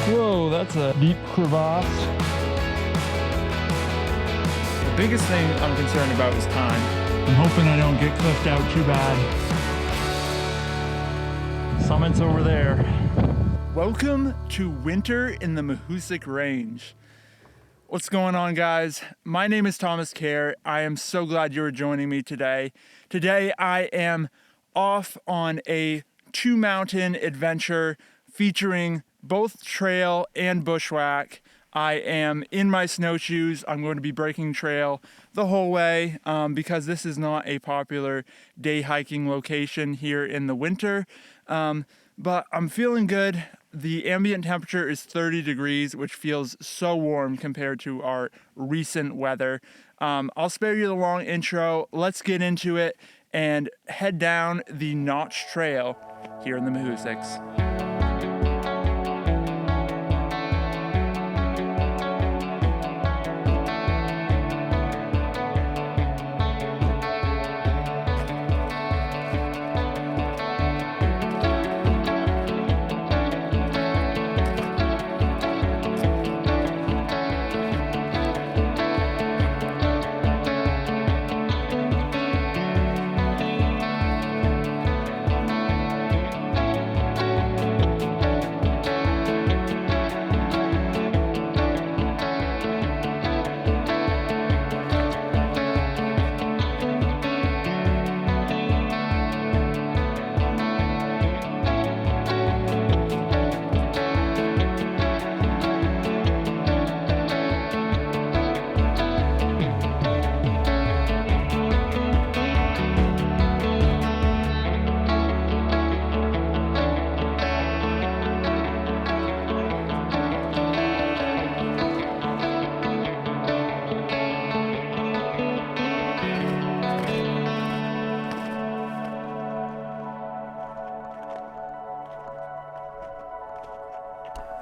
Whoa, that's a deep crevasse. The biggest thing I'm concerned about is time. I'm hoping I don't get cliffed out too bad. Summit's over there. Welcome to winter in the Mahoosuc Range. What's going on, guys? My name is Thomas Kerr. I am so glad you're joining me today. Today I am off on a two-mountain adventure featuring both trail and bushwhack. I am in my snowshoes. I'm going to be breaking trail the whole way because this is not a popular day hiking location here in the winter. But I'm feeling good. The ambient temperature is 30 degrees, which feels so warm compared to our recent weather. I'll spare you the long intro. Let's get into it and head down the Notch Trail here in the Mahoosucs.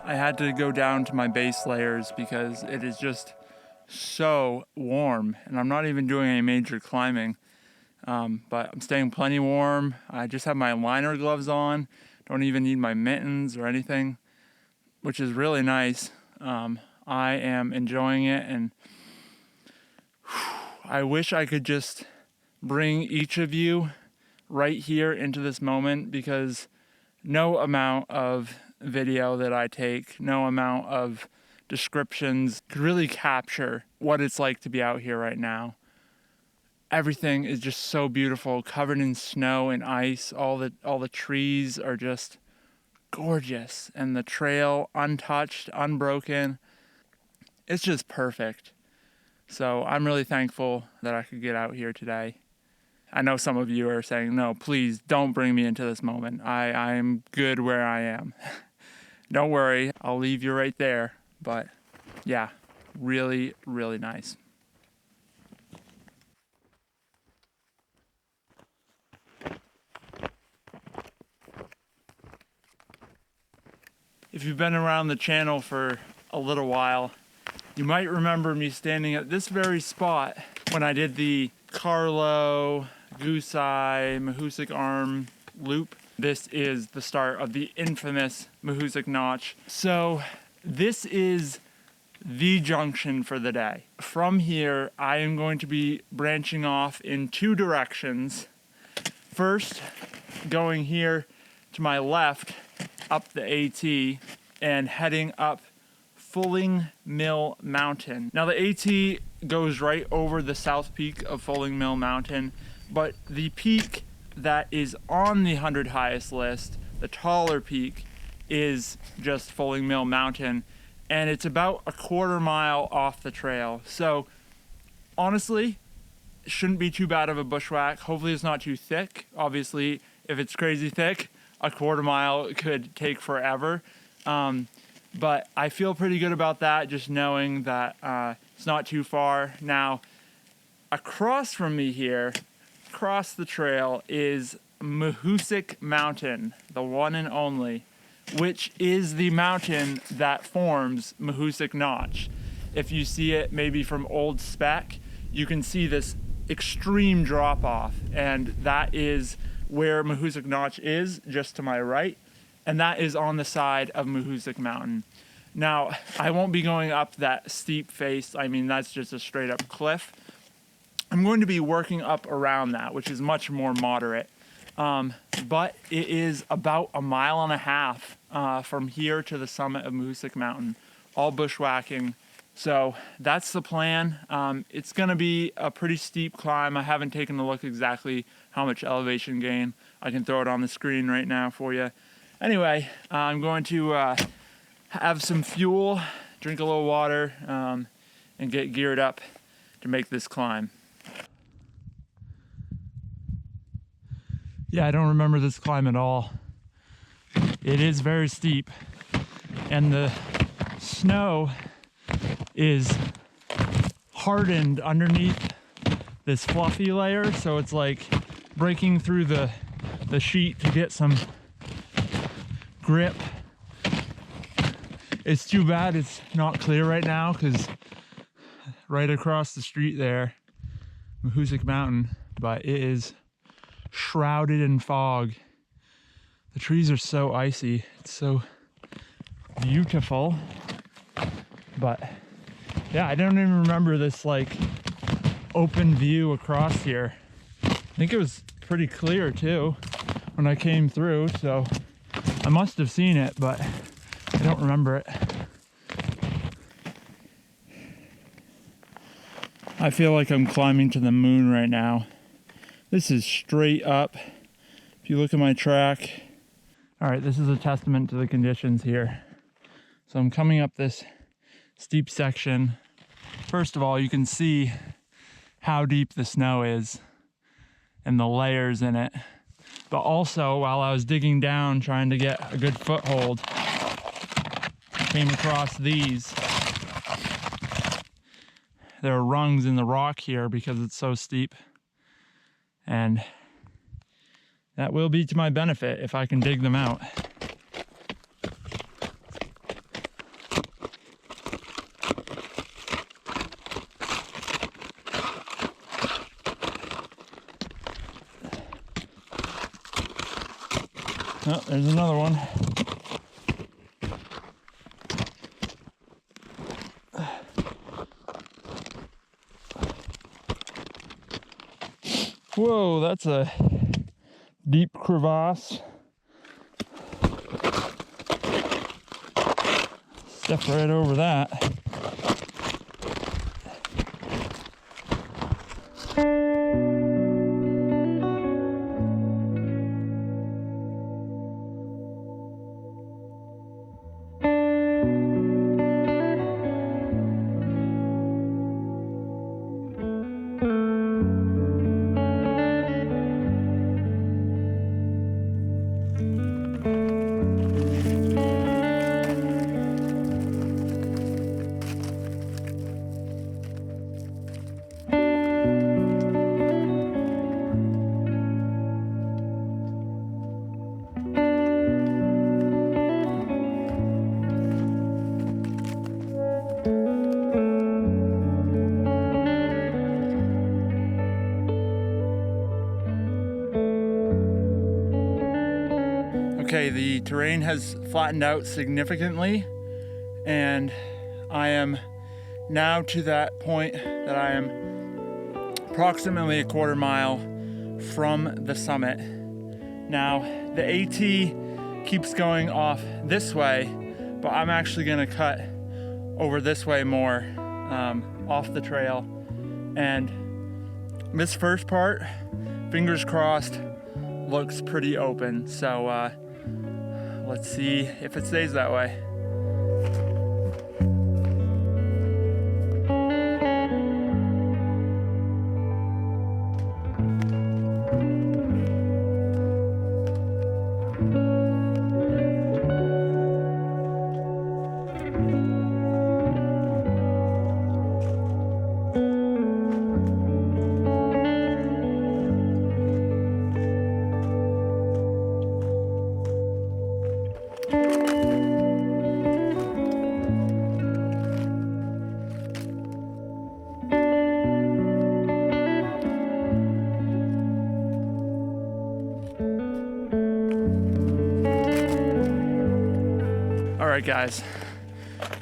I had to go down to my base layers because it is just so warm, and I'm not even doing any major climbing, but I'm staying plenty warm. I just have my liner gloves on, don't even need my mittens or anything, which is really nice. I am enjoying it, and I wish I could just bring each of you right here into this moment, because no amount of video that I take, no amount of descriptions could really capture what it's like to be out here right now. Everything is just so beautiful, covered in snow and ice. All the trees are just gorgeous, and the trail untouched, unbroken. It's just perfect. So I'm really thankful that I could get out here today. I know some of you are saying, no, please don't bring me into this moment. I'm good where I am. Don't worry, I'll leave you right there. But yeah, really, really nice. If you've been around the channel for a little while, you might remember me standing at this very spot when I did the Carlo Goose Eye Mahoosuc arm loop. This is the start of the infamous Mahoosuc Notch. So this is the junction for the day. From here, I am going to be branching off in two directions. First, going here to my left, up the AT, and heading up Fulling Mill Mountain. Now the AT goes right over the south peak of Fulling Mill Mountain, but the peak that is on the 100 highest list, the taller peak, is just Fulling Mill Mountain, and it's about a quarter mile off the trail. So honestly, it shouldn't be too bad of a bushwhack. Hopefully it's not too thick. Obviously, if it's crazy thick, a quarter mile could take forever. But I feel pretty good about that, just knowing that it's not too far. Now, across from me here, across the trail, is Mahoosuc Mountain, the one and only, which is the mountain that forms Mahoosuc Notch. If you see it maybe from old spec, you can see this extreme drop off, and that is where Mahoosuc Notch is, just to my right, and that is on the side of Mahoosuc Mountain. Now, I won't be going up that steep face. I mean, that's just a straight up cliff. I'm going to be working up around that, which is much more moderate. But it is about 1.5 miles from here to the summit of Mahoosuc Mountain, all bushwhacking. So that's the plan. It's gonna be a pretty steep climb. I haven't taken a look exactly how much elevation gain. I can throw it on the screen right now for you. Anyway, I'm going to have some fuel, drink a little water, and get geared up to make this climb. Yeah, I don't remember this climb at all. It is very steep, and the snow is hardened underneath this fluffy layer, so it's like breaking through the sheet to get some grip. It's too bad it's not clear right now, because right across the street there, Mahoosuc Mountain, but it is shrouded in fog. The trees are so icy. It's so beautiful. But yeah, I don't even remember this like open view across here. I think it was pretty clear too when I came through, so I must have seen it, but I don't remember it. I feel like I'm climbing to the moon right now. This is straight up. If you look at my track. All right, this is a testament to the conditions here. So I'm coming up this steep section. First of all, you can see how deep the snow is and the layers in it. But also, while I was digging down trying to get a good foothold, I came across these. There are rungs in the rock here because it's so steep. And that will be to my benefit if I can dig them out. Oh, there's another one. Whoa, that's a deep crevasse. Step right over that. Okay, the terrain has flattened out significantly, and I am now to that point that I am approximately 1/4 mile from the summit. Now, the AT keeps going off this way, but I'm actually gonna cut over this way more, off the trail. And this first part, fingers crossed, looks pretty open. So let's see if it stays that way. All right, guys,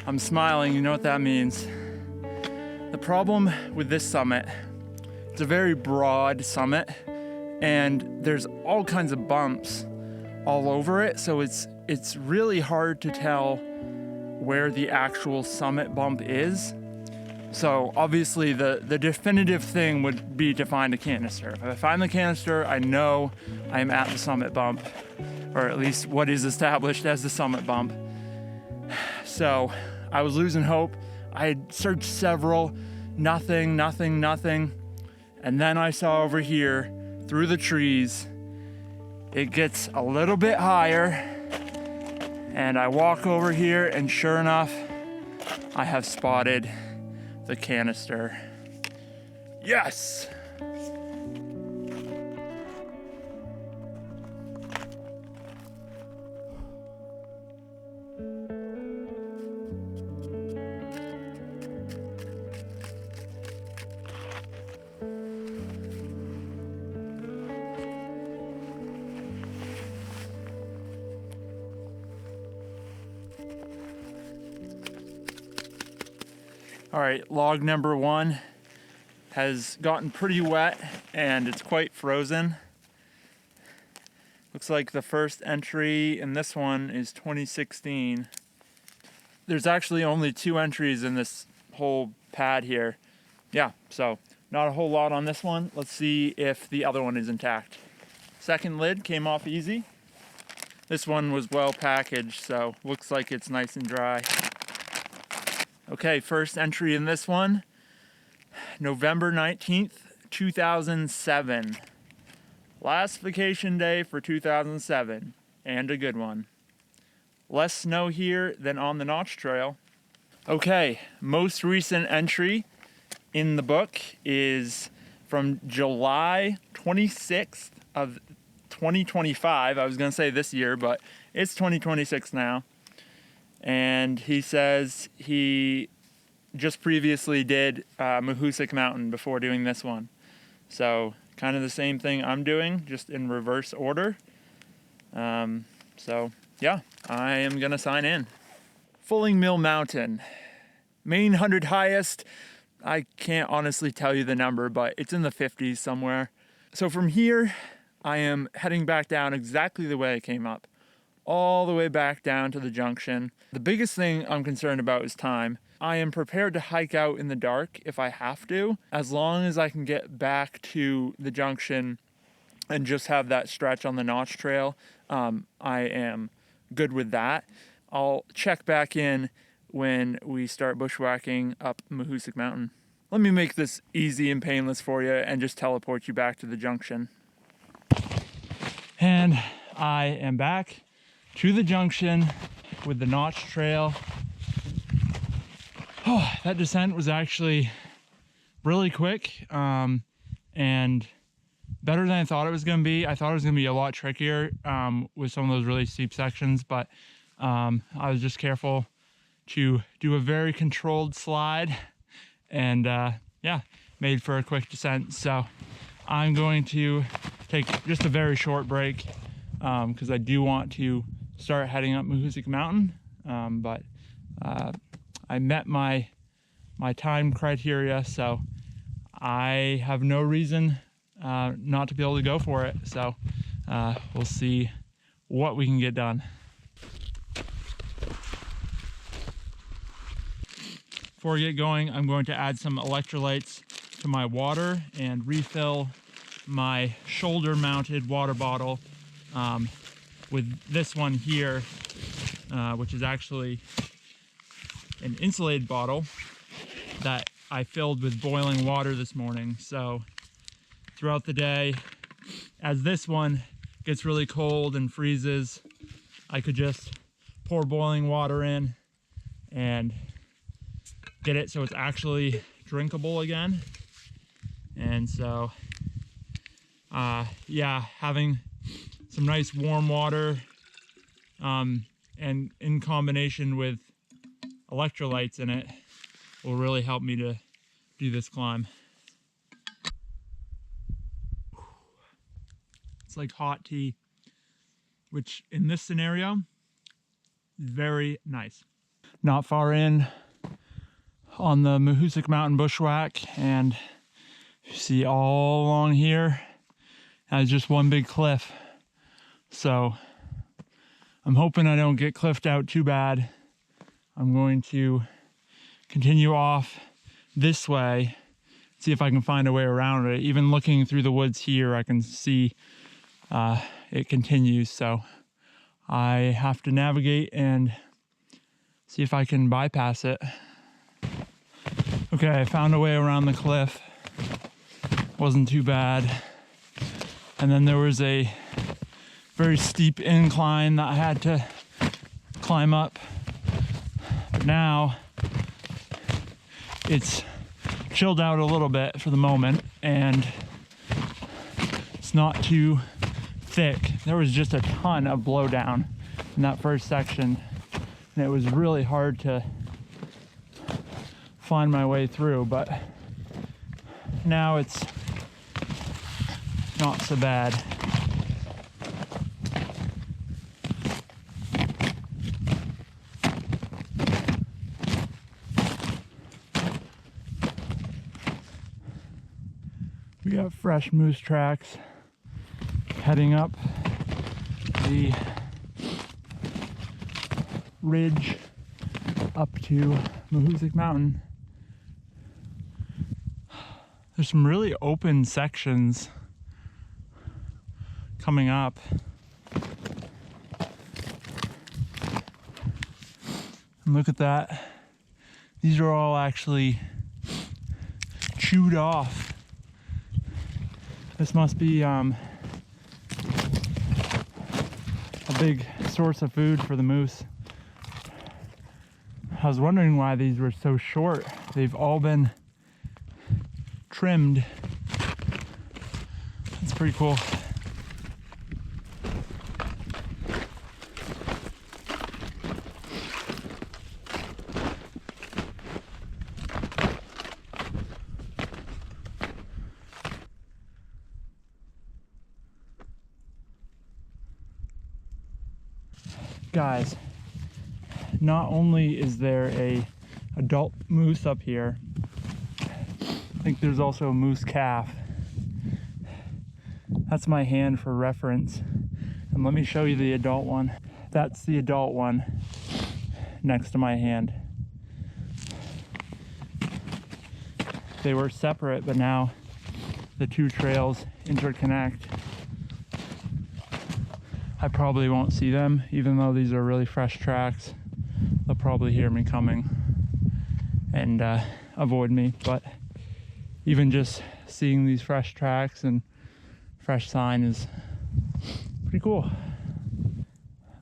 I'm smiling, you know what that means. The problem with this summit, it's a very broad summit and there's all kinds of bumps all over it, so it's really hard to tell where the actual summit bump is. So obviously the definitive thing would be to find a canister. If I find the canister, I know I'm at the summit bump, or at least what is established as the summit bump. So I was losing hope. I had searched several, nothing. And then I saw over here through the trees, it gets a little bit higher, and I walk over here and sure enough, I have spotted the canister. Yes! All right, log number 1 has gotten pretty wet and it's quite frozen. Looks like the first entry in this one is 2016. There's actually only 2 entries in this whole pad here. Yeah, so not a whole lot on this one. Let's see if the other one is intact. Second lid came off easy. This one was well packaged, so looks like it's nice and dry. Okay, first entry in this one, November 19th, 2007. Last vacation day for 2007, and a good one. Less snow here than on the Notch Trail. Okay, most recent entry in the book is from July 26th of 2025. I was gonna say this year, but it's 2026 now. And he says he just previously did Mahoosuc Mountain before doing this one. So kind of the same thing I'm doing, just in reverse order. So yeah, I am gonna sign in. Fulling Mill Mountain, Maine 100 highest. I can't honestly tell you the number, but it's in the 50s somewhere. So from here, I am heading back down exactly the way I came up, all the way back down to the junction. The biggest thing I'm concerned about is time. I am prepared to hike out in the dark if I have to, as long as I can get back to the junction and just have that stretch on the Notch Trail. I am good with that. I'll check back in when we start bushwhacking up Mahoosuc Mountain. Let me make this easy and painless for you and just teleport you back to the junction. And I am back to the junction with the Notch Trail. Oh, that descent was actually really quick and better than I thought it was going to be. I thought it was going to be a lot trickier with some of those really steep sections, but I was just careful to do a very controlled slide and yeah, made for a quick descent. So I'm going to take just a very short break because I do want to start heading up Mahoosuc Mountain, but I met my time criteria, so I have no reason not to be able to go for it. So we'll see what we can get done. Before we get going, I'm going to add some electrolytes to my water and refill my shoulder mounted water bottle with this one here, which is actually an insulated bottle that I filled with boiling water this morning. So throughout the day, as this one gets really cold and freezes, I could just pour boiling water in and get it so it's actually drinkable again. And so yeah, having some nice warm water and in combination with electrolytes in it will really help me to do this climb. It's like hot tea, which in this scenario is very nice. not far in on the Mahoosuc Mountain bushwhack, and you see all along here has just one big cliff. So I'm hoping I don't get cliffed out too bad. I'm going to continue off this way, see if I can find a way around it. Even looking through the woods here, I can see it continues. So I have to navigate and see if I can bypass it. Okay, I found a way around the cliff. Wasn't too bad. And then there was a very steep incline that I had to climb up. But now it's chilled out a little bit for the moment, and it's not too thick. There was just a ton of blowdown in that first section, and it was really hard to find my way through, but now it's not so bad. We got fresh moose tracks heading up the ridge up to Mahoosuc Mountain. There's some really open sections coming up. And look at that. These are all actually chewed off. This must be a big source of food for the moose. I was wondering why these were so short. They've all been trimmed. That's pretty cool. Guys, not only is there a adult moose up here, I think there's also a moose calf. That's my hand for reference. And let me show you the adult one. That's the adult one next to my hand. They were separate, but now the two trails interconnect. I probably won't see them, even though these are really fresh tracks. They'll probably hear me coming and avoid me, but even just seeing these fresh tracks and fresh sign is pretty cool.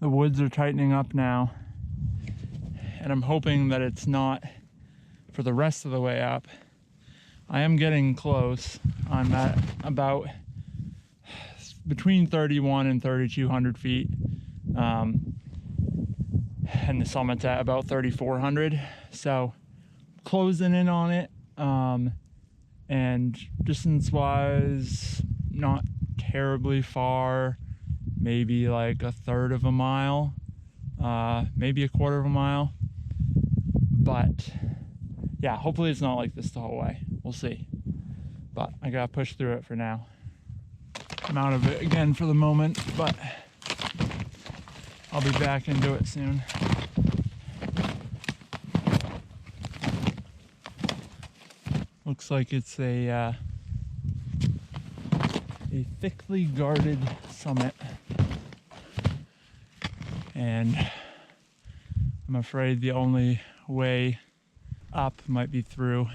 The woods are tightening up now, and I'm hoping that it's not for the rest of the way up. I am getting close. I'm at about between 31 and 3,200 feet, and the summit's at about 3,400, so closing in on it, and distance wise not terribly far, maybe like a third of a mile, maybe a quarter of a mile, but yeah, hopefully it's not like this the whole way. We'll see, but I gotta push through it for now. I'm out of it again for the moment, but I'll be back into it soon. Looks like it's a thickly guarded summit, and I'm afraid the only way up might be through.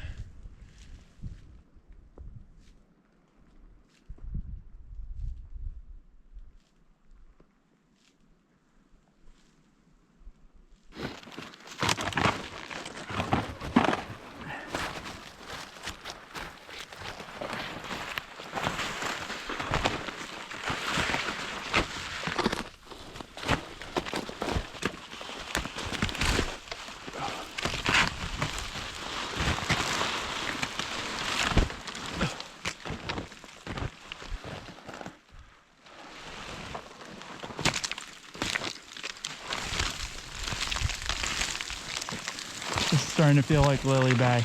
It's starting to feel like Lily Bay.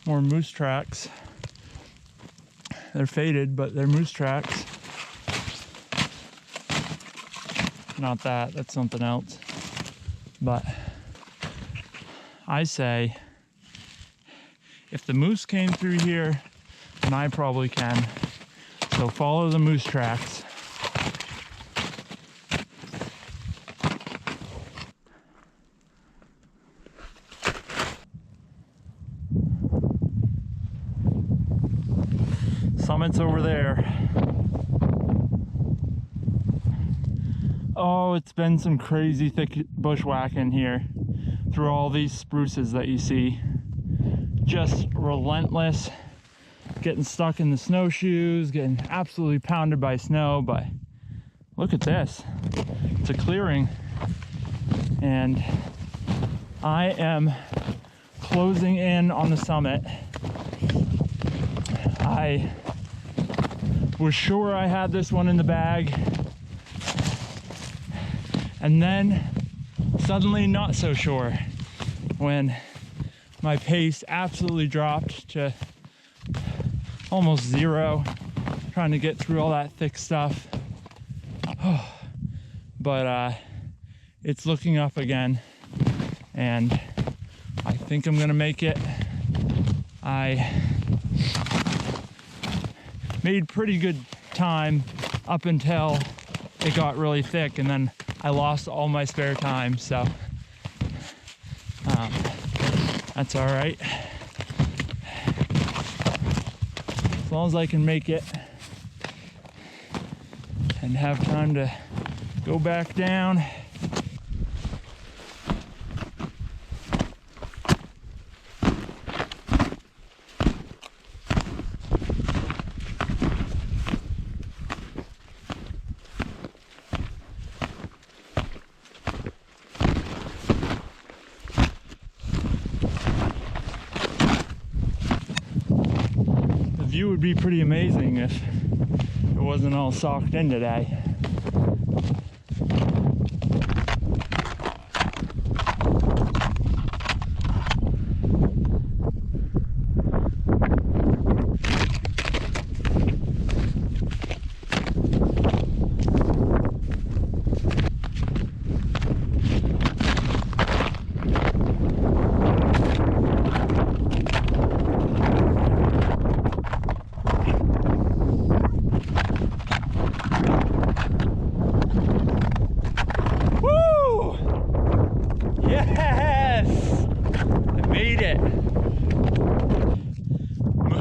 More moose tracks. They're faded, but they're moose tracks. Not that, that's something else. But I say, if the moose came through here, then I probably can. So follow the moose tracks. Summit's over there. Oh, it's been some crazy thick bushwhacking here through all these spruces that you see. Just relentless, getting stuck in the snowshoes, getting absolutely pounded by snow. But look at this, it's a clearing, and I am closing in on the summit. I was sure I had this one in the bag, and then suddenly not so sure when my pace absolutely dropped to almost zero, trying to get through all that thick stuff. But it's looking up again, and I think I'm gonna make it. I made pretty good time up until it got really thick, and then I lost all my spare time, so that's all right. As long as I can make it and have time to go back down. The view would be pretty amazing if it wasn't all socked in today.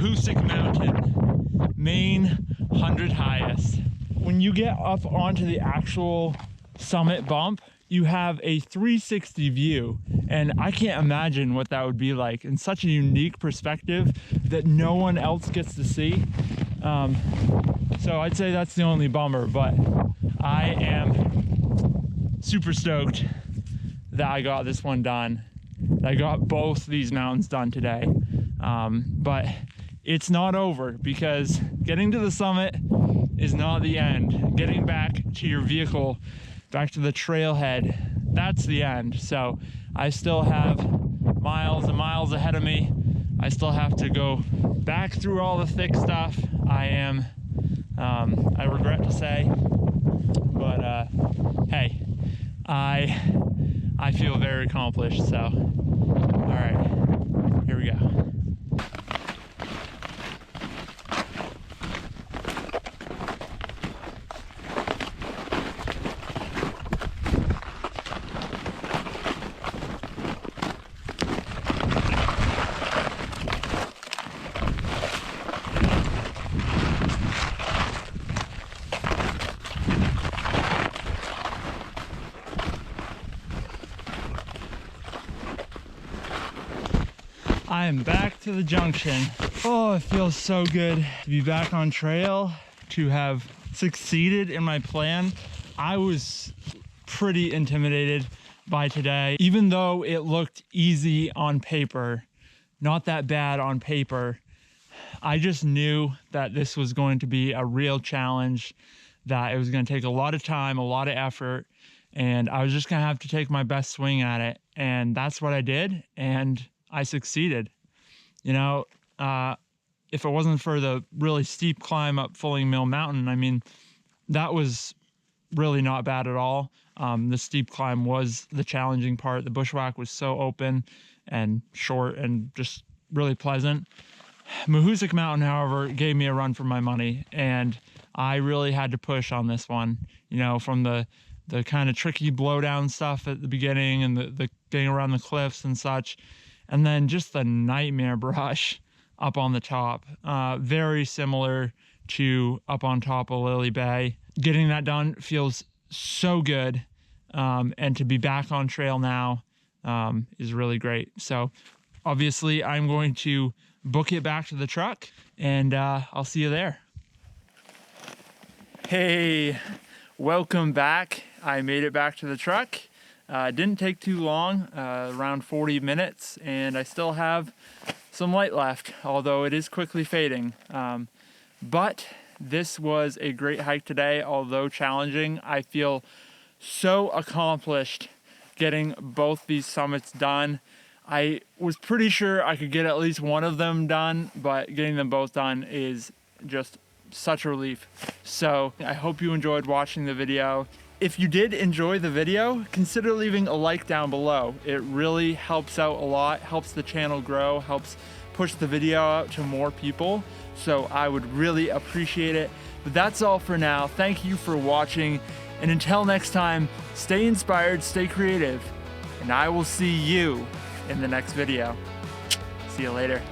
Mahoosuc Mountain, Maine, 100 highest. When you get up onto the actual summit bump, you have a 360 view, and I can't imagine what that would be like, in such a unique perspective that no one else gets to see. So I'd say that's the only bummer, but I am super stoked that I got this one done. I got both these mountains done today. But it's not over, because getting to the summit is not the end. Getting back to your vehicle, back to the trailhead, that's the end. So I still have miles and miles ahead of me. I still have to go back through all the thick stuff. I regret to say, but hey, I feel very accomplished. So, all right, here we go. I am back to the junction. Oh, it feels so good to be back on trail, to have succeeded in my plan. I was pretty intimidated by today, even though it looked easy on paper, not that bad on paper. I just knew that this was going to be a real challenge, that it was going to take a lot of time, a lot of effort, and I was just going to have to take my best swing at it. And that's what I did, and I succeeded. You know, if it wasn't for the really steep climb up Fulling Mill Mountain, I mean, that was really not bad at all. The steep climb was the challenging part. The bushwhack was so open and short and just really pleasant. Mahoosuc Mountain, however, gave me a run for my money, and I really had to push on this one. You know, from the kind of tricky blowdown stuff at the beginning and the getting around the cliffs and such, and then just the nightmare brush up on the top. Very similar to up on top of Lily Bay. Getting that done feels so good, and to be back on trail now is really great. So obviously I'm going to book it back to the truck, and I'll see you there. Hey, welcome back. I made it back to the truck. It didn't take too long, around 40 minutes, and I still have some light left, although it is quickly fading. But this was a great hike today, although challenging. I feel so accomplished getting both these summits done. I was pretty sure I could get at least one of them done, but getting them both done is just such a relief. So I hope you enjoyed watching the video. If you did enjoy the video, consider leaving a like down below. It really helps out a lot, helps the channel grow, helps push the video out to more people. So I would really appreciate it. But that's all for now. Thank you for watching. And until next time, stay inspired, stay creative, and I will see you in the next video. See you later.